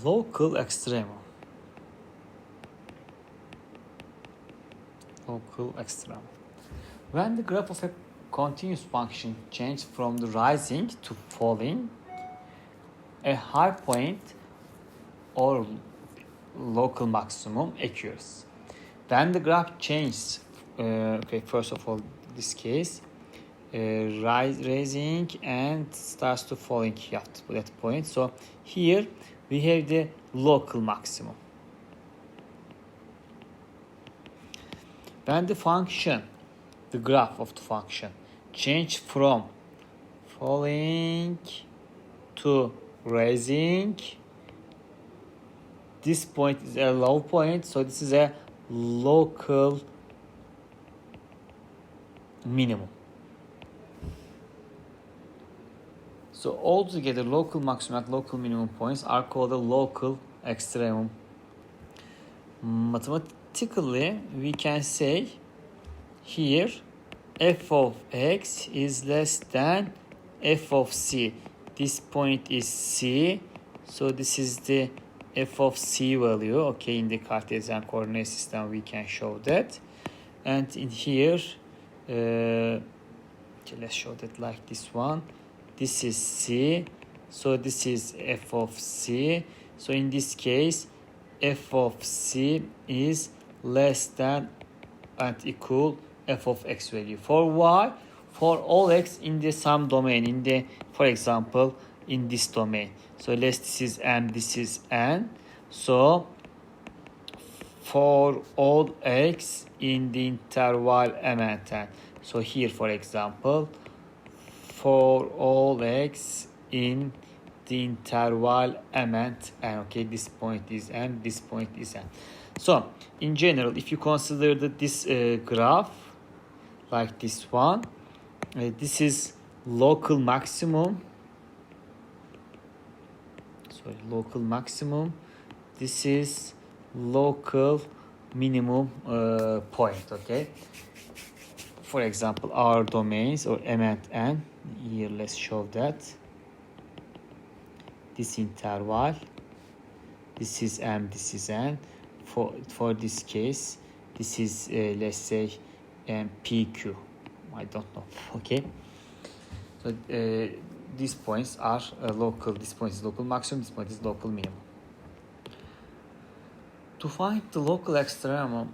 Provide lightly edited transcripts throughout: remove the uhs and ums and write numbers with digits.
Local extremum. Local extremum. When the graph of a continuous function changes from the rising to falling, a high point or local maximum occurs. When the graph changes, first of all, this case, rising and starts to falling at that point. So here we have the local maximum. When the function, the graph of the function, change from falling to rising, this point is a low point, so this is a local minimum. So altogether, local maximum and local minimum points are called a local extremum. Mathematically, we can say here f of x is less than f of c. This point is c, so this is the f of c value. Okay, in the Cartesian coordinate system we can show that. And in here, let's show that like this one. This is c, so this is f of c. So in this case, f of c is less than and equal f of x value. For y, for all x in the some domain, in the, for example, in this domain. So this is m, this is n. So for all x in the interval m and n. So here, for example, for all x in the interval m and n. Okay, this point is m, this point is n. So in general, if you consider that this graph like this one, this is local maximum. Sorry, local maximum. This is local minimum point. Okay. For example, our domains or m and n. Here, let's show that. This interval. This is m. This is n. For this case, this is let's say PQ. I don't know. Okay. So these points are local. This point is local maximum. This point is local minimum. To find the local extremum,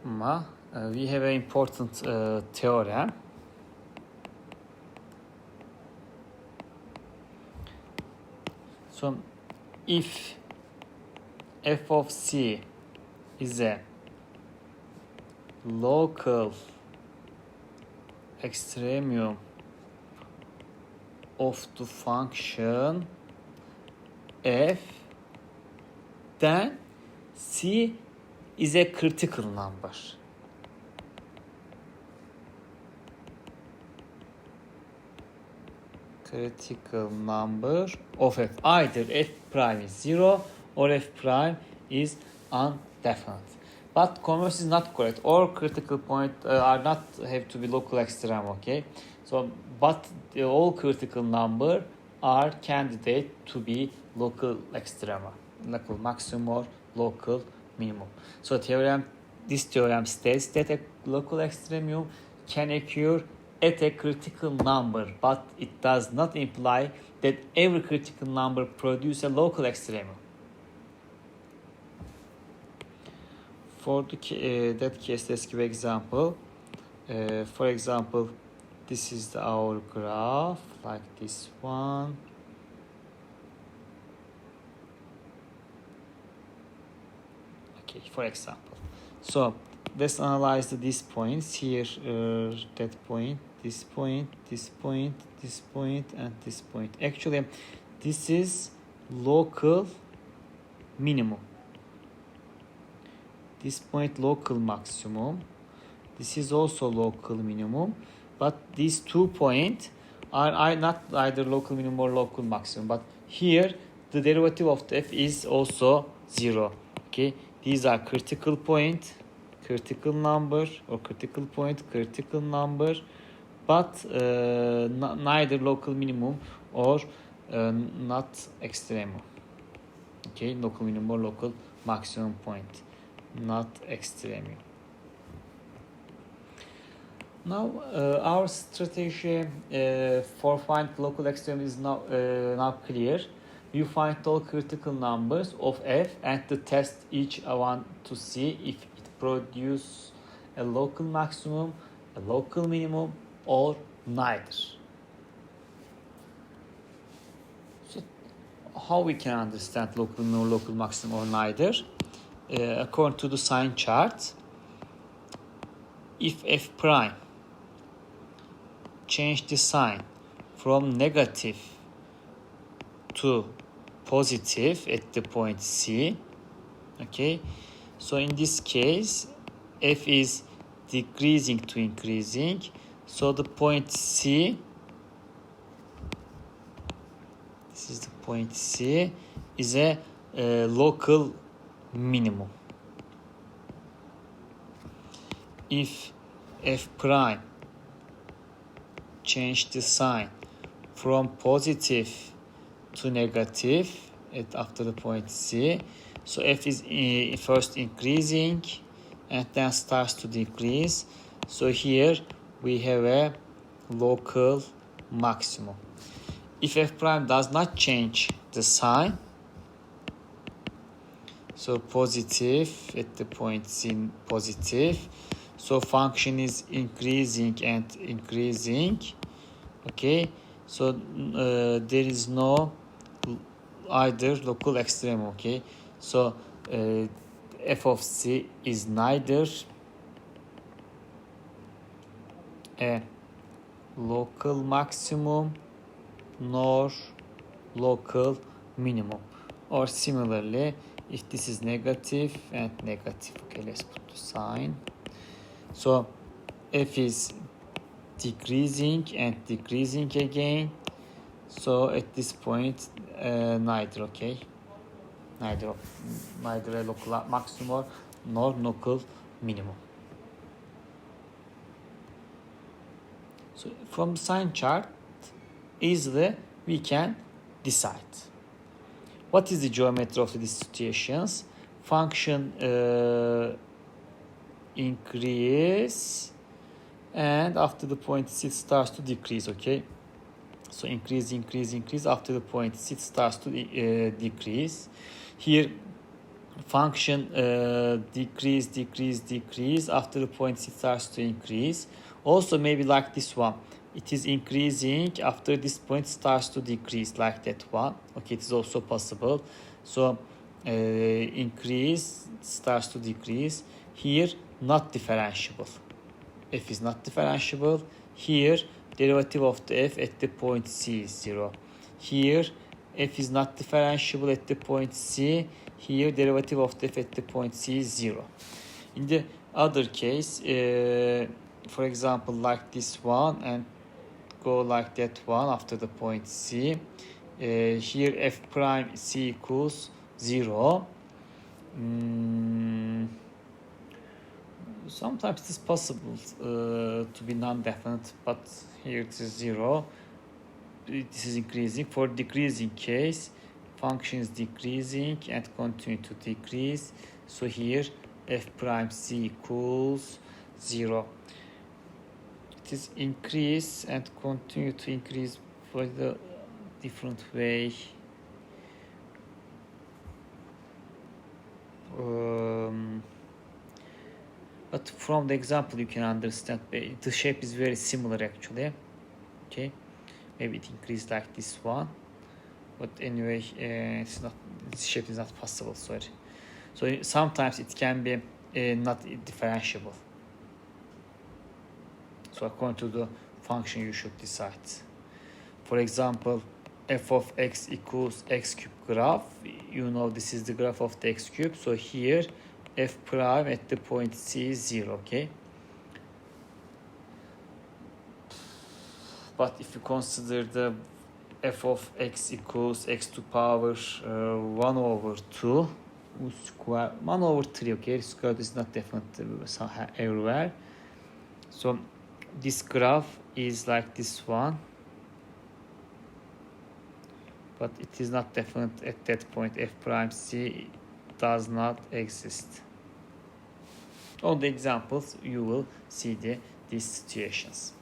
we have an important theorem. So if f of c is a local extremum of the function f, then c is a critical number. Critical number of f. Either f prime is 0 or f prime is indefinite. But converse is not correct. All critical points are not have to be local extremum. Okay, so but all critical number are candidate to be local extrema, local maximum or local minimum. So this theorem states that a local extremum can occur at a critical number, but it does not imply that every critical number produces a local extremum. For that case, let's give an example. For example, this is our graph, like this one. Okay, for example. So let's analyze these points here. That point, this point, this point, this point, and this point. Actually, this is local minimum. This point local maximum. This is also local minimum. But these 2 points are not either local minimum or local maximum. But here, the derivative of the f is also 0. Okay, these are critical point, critical number, or critical point, critical number, but neither local minimum or not extremum. Okay, local minimum or local maximum point, not extreme. Now our strategy for find local extreme is now clear. You find all critical numbers of f and to test each one to see if it produces a local maximum, a local minimum, or neither. So how we can understand local minimum, local maximum, or neither? According to the sign chart, if f prime change the sign from negative to positive at the point C, okay, so in this case f is decreasing to increasing, so the point C, this is the point C, is a local minimum. If f prime change the sign from positive to negative after the point C, so f is first increasing and then starts to decrease, so here we have a local maximum. If f prime does not change the sign, so positive at the point C, positive, so function is increasing and increasing, okay, so there is no either local extreme, okay, so f of C is neither a local maximum nor local minimum. Or similarly, if this is negative and negative, okay, let's put the sign, so f is decreasing and decreasing again, so at this point neither, okay, neither a local maximum nor local minimum. So from sign chart easily we can decide what is the geometry of these situations. Function increase and after the point C starts to decrease, okay, so increase after the point C starts to decrease. Here function decrease after the point C starts to increase. Also maybe like this one, it is increasing after this point starts to decrease, like that one, okay, it is also possible. So increase starts to decrease. Here not differentiable, f is not differentiable. Here derivative of the f at the point C is 0. Here f is not differentiable at the point C. Here derivative of the f at the point C is 0. In the other case, for example like this one and go like that one after the point C, here f prime C equals 0. Sometimes it is possible to be non-definite, but here it is 0. This is increasing. For decreasing case, function is decreasing and continue to decrease, so here f prime C equals 0. It is increase and continue to increase for the different way. But from the example you can understand the shape is very similar actually, okay, maybe it increased like this one, but anyway it's not, this shape is not possible, sorry. So sometimes it can be not differentiable, so according to the function you should decide. For example, f of x equals x cube graph, you know this is the graph of the x cube, so here f prime at the point C is 0, okay. But if you consider the f of x equals x to power 1 over 2 square 1 over 3, okay, square is not definite everywhere, so this graph is like this one, but it is not definite at that point. F prime C does not exist. On the examples, you will see these situations.